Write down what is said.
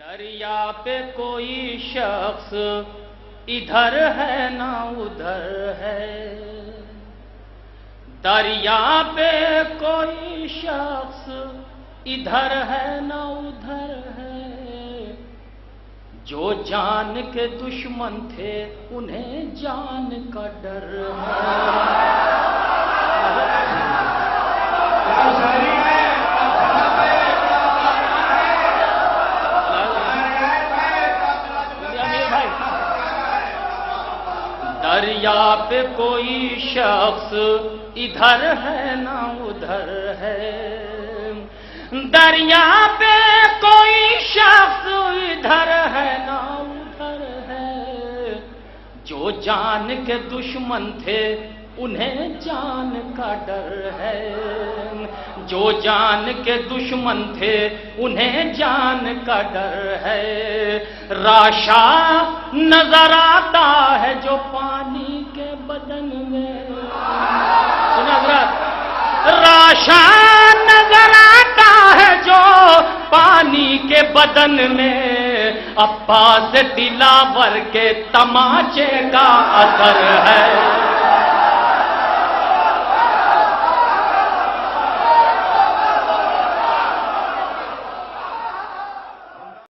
دریا پہ کوئی شخص ادھر ہے نہ ادھر ہے، دریا پہ کوئی شخص ادھر ہے نہ ادھر ہے، جو جان کے دشمن تھے انہیں جان کا ڈر ہے۔ دریا پہ کوئی شخص ادھر ہے نہ ادھر ہے، دریا پہ کوئی شخص ادھر ہے نہ ادھر ہے، جو جان کے دشمن تھے انہیں جان کا ڈر ہے، جو جان کے دشمن تھے انہیں جان کا ڈر ہے۔ راشا نظر آتا ہے جو پانی کے بدن میں، راشا نظر آتا ہے جو پانی کے بدن میں، عباس دلاور کے تماچے کا اثر ہے۔